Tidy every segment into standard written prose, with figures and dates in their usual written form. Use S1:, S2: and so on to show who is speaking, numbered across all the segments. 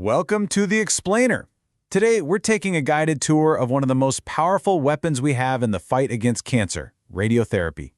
S1: Welcome to The Explainer. Today, we're taking a guided tour of one of the most powerful weapons we have in the fight against cancer, radiotherapy.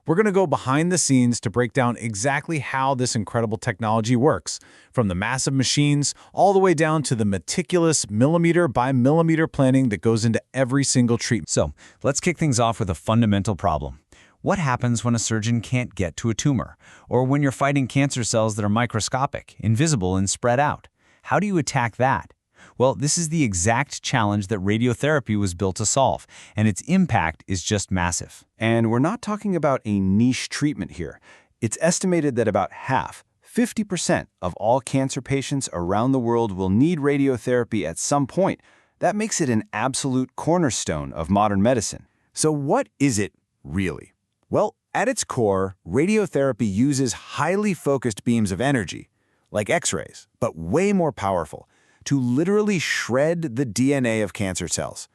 S1: We're going to go behind the scenes to break down exactly how this incredible technology works, from the massive machines all the way down to the meticulous millimeter-by-millimeter planning that goes into every single treatment.
S2: So, let's kick things off with a fundamental problem. What happens when a surgeon can't get to a tumor, or when you're fighting cancer cells that are microscopic, invisible, and spread out? How do you attack that? Well, this is the exact challenge that radiotherapy was built to solve, and its impact is just massive.
S3: And we're not talking about a niche treatment here. It's estimated that about half, 50% of all cancer patients around the world will need radiotherapy at some point. That makes it an absolute cornerstone of modern medicine.
S1: So what is it really? Well, at its core, radiotherapy uses highly focused beams of energy, like X-rays, but way more powerful, to literally shred the DNA of cancer cells.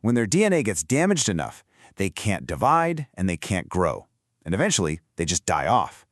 S1: When their DNA gets damaged enough, they can't divide and they can't grow. And eventually, they just die off.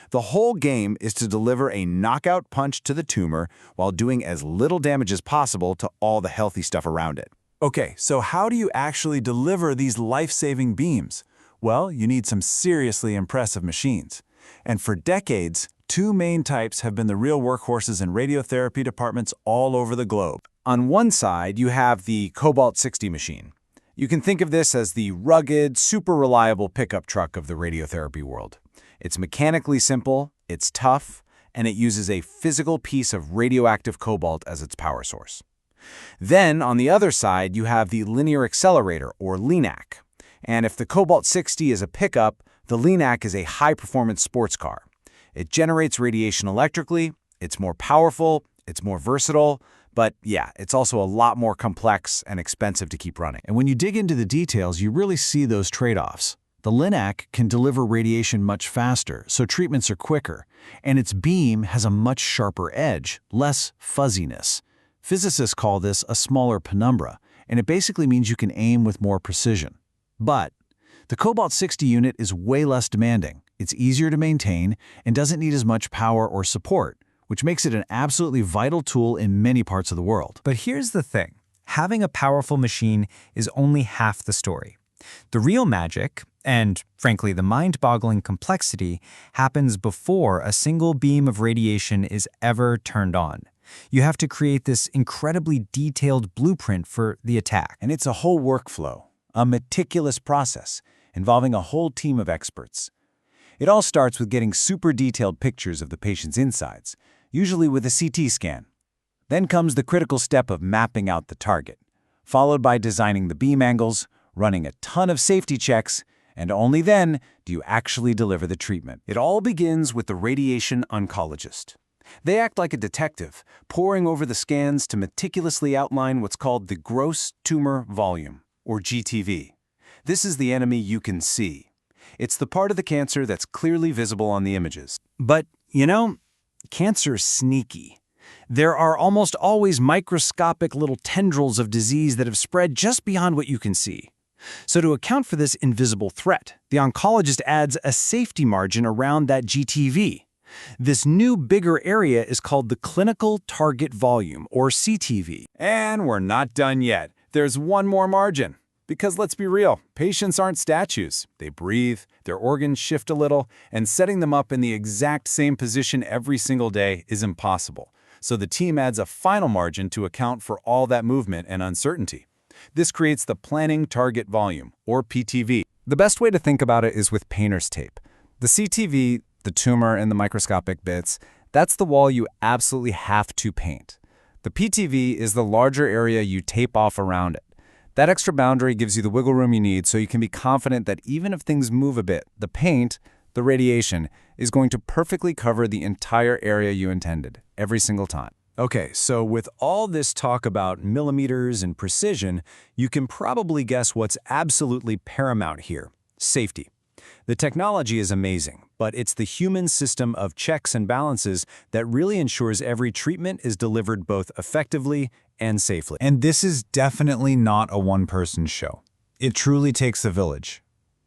S1: The whole game is to deliver a knockout punch to the tumor while doing as little damage as possible to all the healthy stuff around it.
S4: Okay, so how do you actually deliver these life-saving beams? Well, you need some seriously impressive machines. And for decades, two main types have been the real workhorses in radiotherapy departments all over the globe.
S1: On one side, you have the Cobalt-60 machine. You can think of this as the rugged, super reliable pickup truck of the radiotherapy world. It's mechanically simple, it's tough, and it uses a physical piece of radioactive cobalt as its power source. Then, on the other side, you have the linear accelerator, or LINAC. And if the Cobalt-60 is a pickup, the LINAC is a high-performance sports car. It generates radiation electrically, it's more powerful, it's more versatile, but yeah, it's also a lot more complex and expensive to keep running.
S4: And when you dig into the details, you really see those trade-offs. The LINAC can deliver radiation much faster, so treatments are quicker, and its beam has a much sharper edge, less fuzziness. Physicists call this a smaller penumbra, and it basically means you can aim with more precision. But the Cobalt-60 unit is way less demanding. It's easier to maintain and doesn't need as much power or support, which makes it an absolutely vital tool in many parts of the world.
S5: But here's the thing. Having a powerful machine is only half the story. The real magic, and frankly the mind-boggling complexity, happens before a single beam of radiation is ever turned on. You have to create this incredibly detailed blueprint for the attack.
S1: And it's a whole workflow, a meticulous process involving a whole team of experts. It all starts with getting super detailed pictures of the patient's insides, usually with a CT scan. Then comes the critical step of mapping out the target, followed by designing the beam angles, running a ton of safety checks, and only then do you actually deliver the treatment.
S3: It all begins with the radiation oncologist. They act like a detective, poring over the scans to meticulously outline what's called the gross tumor volume, or GTV. This is the enemy you can see. It's the part of the cancer that's clearly visible on the images.
S4: But, you know, cancer's sneaky. There are almost always microscopic little tendrils of disease that have spread just beyond what you can see. So to account for this invisible threat, the oncologist adds a safety margin around that GTV. This new, bigger area is called the clinical target volume, or CTV.
S1: And we're not done yet. There's one more margin. Because let's be real, patients aren't statues. They breathe, their organs shift a little, and setting them up in the exact same position every single day is impossible. So the team adds a final margin to account for all that movement and uncertainty. This creates the planning target volume, or PTV.
S2: The best way to think about it is with painter's tape. The CTV, the tumor and the microscopic bits, that's the wall you absolutely have to paint. The PTV is the larger area you tape off around it. That extra boundary gives you the wiggle room you need so you can be confident that even if things move a bit, the paint, the radiation, is going to perfectly cover the entire area you intended, every single time.
S4: Okay, so with all this talk about millimeters and precision, you can probably guess what's absolutely paramount here: safety. The technology is amazing, but it's the human system of checks and balances that really ensures every treatment is delivered both effectively and safely. And this is definitely not a one-person show. It truly takes a village.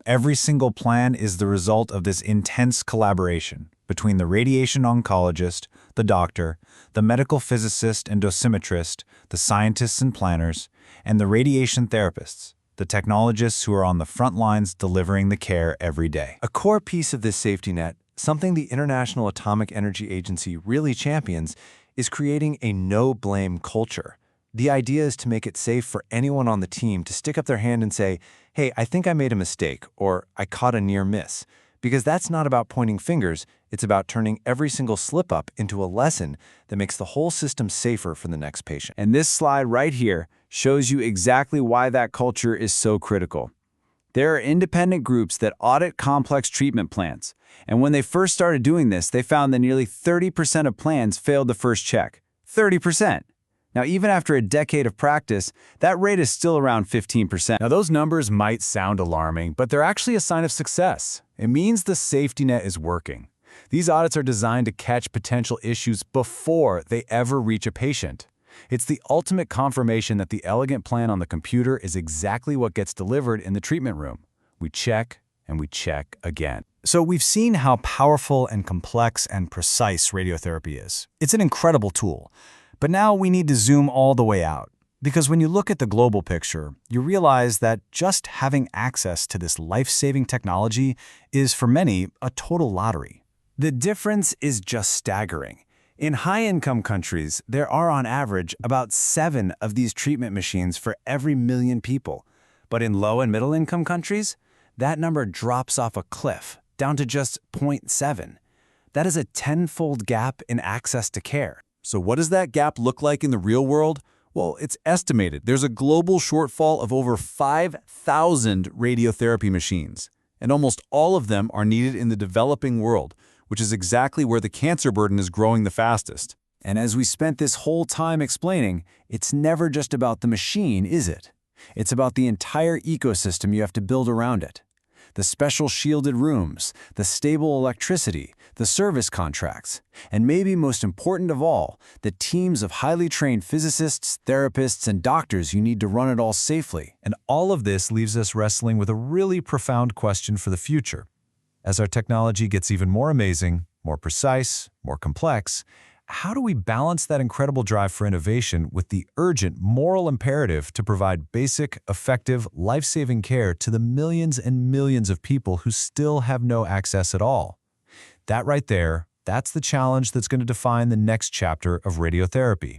S4: Every single plan is the result of this intense collaboration between the radiation oncologist,
S5: the doctor, the medical physicist and dosimetrist, the scientists and planners, and the radiation therapists, the technologists who are on the front lines delivering the care every day.
S3: A core piece of this safety net, something the International Atomic Energy Agency really champions, is creating a no-blame culture. The idea is to make it safe for anyone on the team to stick up their hand and say, "Hey, I think I made a mistake," or "I caught a near miss." Because that's not about pointing fingers, it's about turning every single slip-up into a lesson that makes the whole system safer for the next patient.
S1: And this slide right here shows you exactly why that culture is so critical. There are independent groups that audit complex treatment plans, and when they first started doing this, they found that nearly 30% of plans failed the first check. 30%! Now, even after a decade of practice, that rate is still around 15%.
S2: Now, those numbers might sound alarming, but they're actually a sign of success. It means the safety net is working. These audits are designed to catch potential issues before they ever reach a patient. It's the ultimate confirmation that the elegant plan on the computer is exactly what gets delivered in the treatment room. We check, and we check again.
S5: So we've seen how powerful and complex and precise radiotherapy is. It's an incredible tool. But now we need to zoom all the way out. Because when you look at the global picture, you realize that just having access to this life-saving technology is, for many, a total lottery.
S3: The difference is just staggering. In high-income countries, there are on average about 7 of these treatment machines for every million people. But in low and middle-income countries, that number drops off a cliff, down to just 0.7. That is a 10-fold gap in access to care.
S1: So what does that gap look like in the real world? Well, it's estimated there's a global shortfall of over 5,000 radiotherapy machines, and almost all of them are needed in the developing world, which is exactly where the cancer burden is growing the fastest.
S2: And as we spent this whole time explaining, it's never just about the machine, is it? It's about the entire ecosystem you have to build around it. The special shielded rooms, the stable electricity, the service contracts, and maybe most important of all, the teams of highly trained physicists, therapists, and doctors you need to run it all safely. And all of this leaves us wrestling with a really profound question for the future. As our technology gets even more amazing, more precise, more complex, how do we balance that incredible drive for innovation with the urgent moral imperative to provide basic, effective, life-saving care to the millions and millions of people who still have no access at all? That right there, that's the challenge that's going to define the next chapter of radiotherapy.